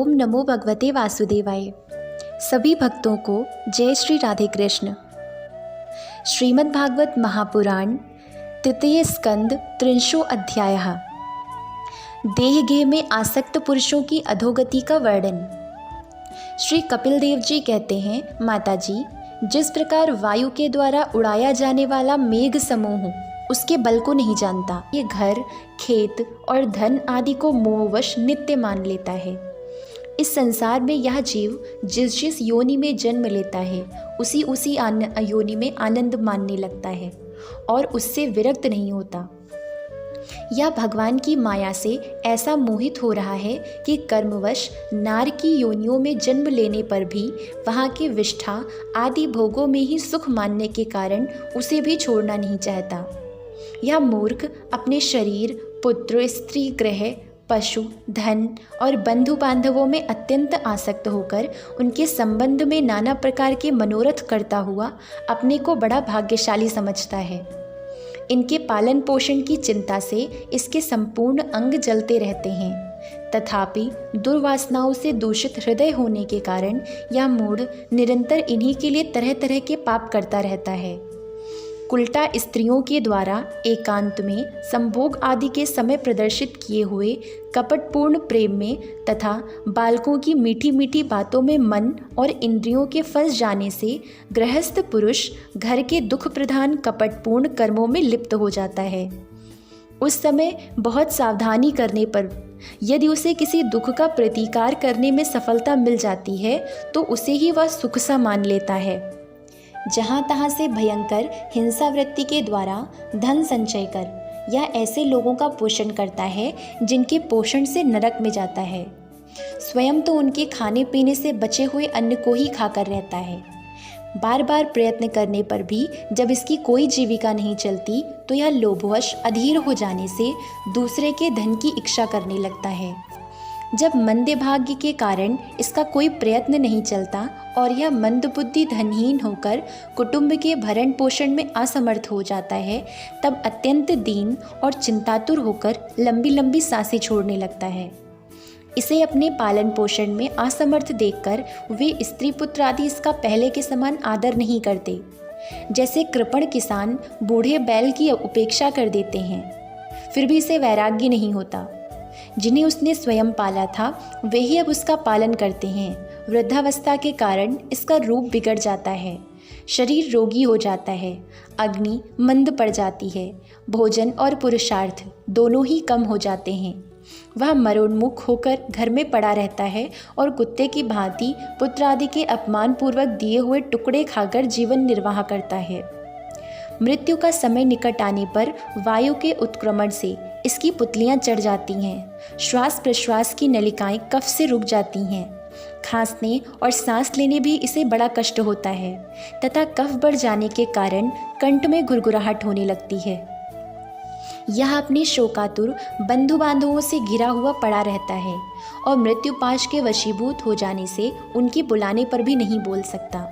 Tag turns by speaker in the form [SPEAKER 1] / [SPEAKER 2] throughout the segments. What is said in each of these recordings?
[SPEAKER 1] ओम नमो भगवते वासुदेवाय। सभी भक्तों को जय श्री राधे कृष्ण। श्रीमद् भागवत महापुराण तृतीय स्कंद 300 अध्यायः। देहगेह में आसक्त पुरुषों की अधोगति का वर्णन। श्री कपिल देव जी कहते हैं, माता जी, जिस प्रकार वायु के द्वारा उड़ाया जाने वाला मेघ समूह उसके बल को नहीं जानता, ये घर, खेत और धन आदि को मोहवश नित्य मान लेता है। इस संसार में यह जीव जिस जिस योनि में जन्म लेता है उसी उसी योनि में आनंद मानने लगता है और उससे विरक्त नहीं होता। यह भगवान की माया से ऐसा मोहित हो रहा है कि कर्मवश नार की योनियों में जन्म लेने पर भी वहाँ के विष्ठा आदि भोगों में ही सुख मानने के कारण उसे भी छोड़ना नहीं चाहता। यह मूर्ख अपने शरीर, पुत्र, स्त्री, गृह, पशु, धन और बंधु बांधवों में अत्यंत आसक्त होकर उनके संबंध में नाना प्रकार के मनोरथ करता हुआ अपने को बड़ा भाग्यशाली समझता है। इनके पालन पोषण की चिंता से इसके संपूर्ण अंग जलते रहते हैं। तथापि दुर्वासनाओं से दूषित हृदय होने के कारण यह मूढ़ निरंतर इन्हीं के लिए तरह तरह के पाप करता रहता है। उल्टा स्त्रियों के द्वारा एकांत में संभोग आदि के समय प्रदर्शित किए हुए कपटपूर्ण प्रेम में तथा बालकों की मीठी मीठी बातों में मन और इंद्रियों के फंस जाने से गृहस्थ पुरुष घर के दुख प्रधान कपटपूर्ण कर्मों में लिप्त हो जाता है। उस समय बहुत सावधानी करने पर यदि उसे किसी दुख का प्रतिकार करने में सफलता मिल जाती है तो उसे ही वह सुख सा मान लेता है। जहाँ तहाँ से भयंकर हिंसा वृत्ति के द्वारा धन संचय कर यह ऐसे लोगों का पोषण करता है जिनके पोषण से नरक में जाता है। स्वयं तो उनके खाने पीने से बचे हुए अन्न को ही खाकर रहता है। बार बार प्रयत्न करने पर भी जब इसकी कोई जीविका नहीं चलती तो यह लोभवश अधीर हो जाने से दूसरे के धन की इच्छा करने लगता है। जब मंद भाग्य के कारण इसका कोई प्रयत्न नहीं चलता और यह मंदबुद्धि धनहीन होकर कुटुंब के भरण पोषण में असमर्थ हो जाता है, तब अत्यंत दीन और चिंतातुर होकर लंबी लंबी सांसें छोड़ने लगता है। इसे अपने पालन पोषण में असमर्थ देखकर वे स्त्री पुत्र आदि इसका पहले के समान आदर नहीं करते। जैसे कृपण किसान बूढ़े बैल की उपेक्षा कर देते हैं, फिर भी इसे वैराग्य नहीं होता। जिन्हें उसने स्वयं पाला था वे ही अब उसका पालन करते हैं। वृद्धावस्था के कारण इसका रूप बिगड़ जाता है, शरीर रोगी हो जाता है, अग्नि मंद पड़ जाती है, भोजन और पुरुषार्थ दोनों ही कम हो जाते हैं। वह मरोन्मुख होकर घर में पड़ा रहता है और कुत्ते की भांति पुत्र आदि के अपमान पूर्वक दिए हुए टुकड़े खाकर जीवन निर्वाह करता है। मृत्यु का समय निकट आने पर वायु के उत्क्रमण से इसकी पुतलियां चढ़ जाती हैं। श्वास प्रश्वास की नलिकाएं कफ से रुक जाती हैं। खांसने और सांस लेने भी इसे बड़ा कष्ट होता है तथा कफ बढ़ जाने के कारण कंठ में गुरगुराहट होने लगती है। यह अपने शोकातुर बंधु बांधवों से घिरा हुआ पड़ा रहता है और मृत्युपाश के वशीभूत हो जाने से उनकी बुलाने पर भी नहीं बोल सकता।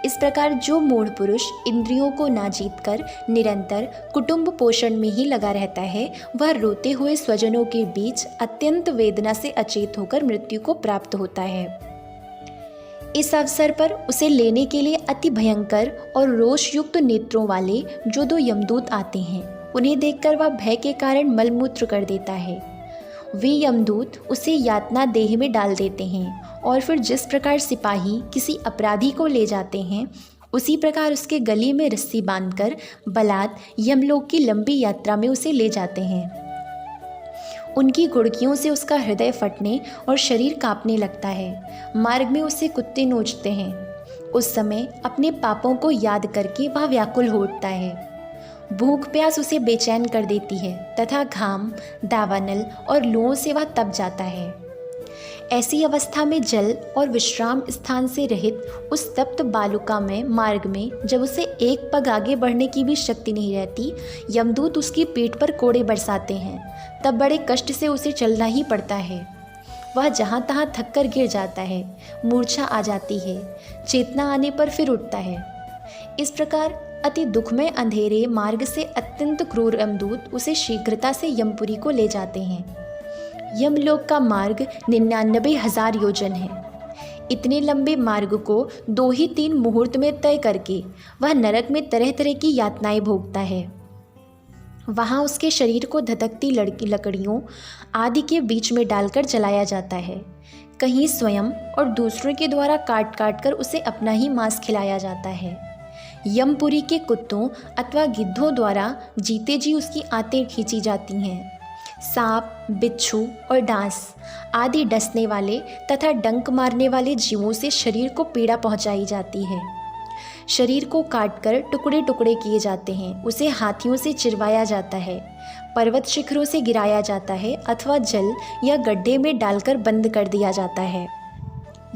[SPEAKER 1] इस प्रकार जो मूढ़ पुरुष इंद्रियों को ना जीतकर निरंतर कुटुंब पोषण में ही लगा रहता है, वह रोते हुए स्वजनों के बीच अत्यंत वेदना से अचेत होकर मृत्यु को प्राप्त होता है। इस अवसर पर उसे लेने के लिए अति भयंकर और रोषयुक्त नेत्रों वाले जो दो यमदूत आते हैं, उन्हें देखकर वह भय के कारण मलमूत्र कर देता है। वे यमदूत उसे यातना देह में डाल देते हैं और फिर जिस प्रकार सिपाही किसी अपराधी को ले जाते हैं उसी प्रकार उसके गले में रस्सी बांधकर बलात् यमलोक की लंबी यात्रा में उसे ले जाते हैं। उनकी गुड़कियों से उसका हृदय फटने और शरीर कांपने लगता है। मार्ग में उसे कुत्ते नोचते हैं। उस समय अपने पापों को याद करके वह व्याकुल हो उठता है। भूख प्यास उसे बेचैन कर देती है तथा घाम, दावानल और लूओं से वह तप जाता है। ऐसी अवस्था में जल और विश्राम स्थान से रहित उस तप्त बालुका में मार्ग में जब उसे एक पग आगे बढ़ने की भी शक्ति नहीं रहती, यमदूत उसकी पीठ पर कोड़े बरसाते हैं। तब बड़े कष्ट से उसे चलना ही पड़ता है। वह जहाँ तहाँ थक कर गिर जाता है, मूर्छा आ जाती है, चेतना आने पर फिर उठता है। इस प्रकार अति दुखमय अंधेरे मार्ग से अत्यंत क्रूर यमदूत उसे शीघ्रता से यमपुरी को ले जाते हैं। यमलोक का मार्ग 99,000 योजन है। इतने लंबे मार्ग को 2 ही 3 मुहूर्त में तय करके वह नरक में तरह तरह की यातनाएं भोगता है। वहाँ उसके शरीर को धधकती लकड़ियों आदि के बीच में डालकर जलाया जाता है। कहीं स्वयं और दूसरों के द्वारा काट काट कर उसे अपना ही मांस खिलाया जाता है। यमपुरी के कुत्तों अथवा गिद्धों द्वारा जीते जी उसकी आंतें खींची जाती हैं। सांप, बिच्छू और डांस आदि डसने वाले तथा डंक मारने वाले जीवों से शरीर को पीड़ा पहुंचाई जाती है। शरीर को काटकर टुकड़े टुकड़े किए जाते हैं। उसे हाथियों से चिरवाया जाता है, पर्वत शिखरों से गिराया जाता है अथवा जल या गड्ढे में डालकर बंद कर दिया जाता है।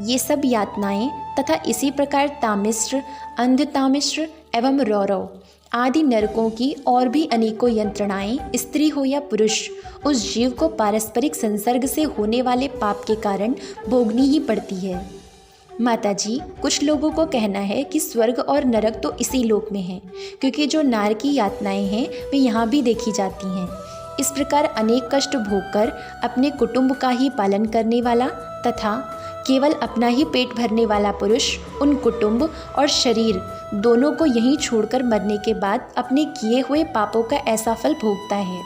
[SPEAKER 1] ये सब यातनाएं तथा इसी प्रकार तामिश्र, अंधतामिश्र एवं रौरव आदि नरकों की और भी अनेकों यंत्रणाएं स्त्री हो या पुरुष उस जीव को पारस्परिक संसर्ग से होने वाले पाप के कारण भोगनी ही पड़ती है। माताजी, कुछ लोगों को कहना है कि स्वर्ग और नरक तो इसी लोक में हैं, क्योंकि जो नार की यातनाएं हैं वे यहाँ भी देखी जाती हैं। इस प्रकार अनेक कष्ट भोगकर अपने कुटुंब का ही पालन करने वाला तथा केवल अपना ही पेट भरने वाला पुरुष उन कुटुंब और शरीर दोनों को यहीं छोड़कर मरने के बाद अपने किए हुए पापों का ऐसा फल भोगता है।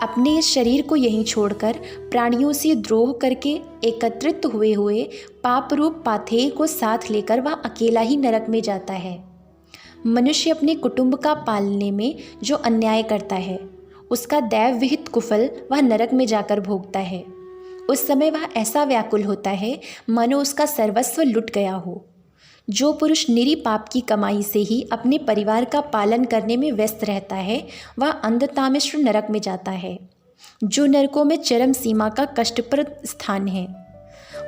[SPEAKER 1] अपने इस शरीर को यहीं छोड़कर प्राणियों से द्रोह करके एकत्रित हुए पाप रूप पाथेय को साथ लेकर वह अकेला ही नरक में जाता है। मनुष्य अपने कुटुंब का पालने में जो अन्याय करता है उसका दैव विहित कुफल वह नरक में जाकर भोगता है। उस समय वह ऐसा व्याकुल होता है मानो उसका सर्वस्व लुट गया हो। जो पुरुष निरी पाप की कमाई से ही अपने परिवार का पालन करने में व्यस्त रहता है वह अंधतामिश्र नरक में जाता है, जो नरकों में चरम सीमा का कष्टप्रद स्थान है।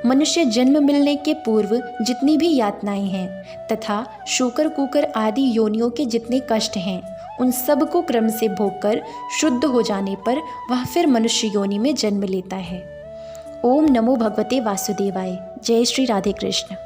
[SPEAKER 1] मनुष्य जन्म मिलने के पूर्व जितनी भी यातनाएं हैं तथा शूकर कुकर आदि योनियों के जितने कष्ट हैं उन सब को क्रम से भोगकर शुद्ध हो जाने पर वह फिर मनुष्य योनि में जन्म लेता है। ओम नमो भगवते वासुदेवाय। जय श्री राधे कृष्ण।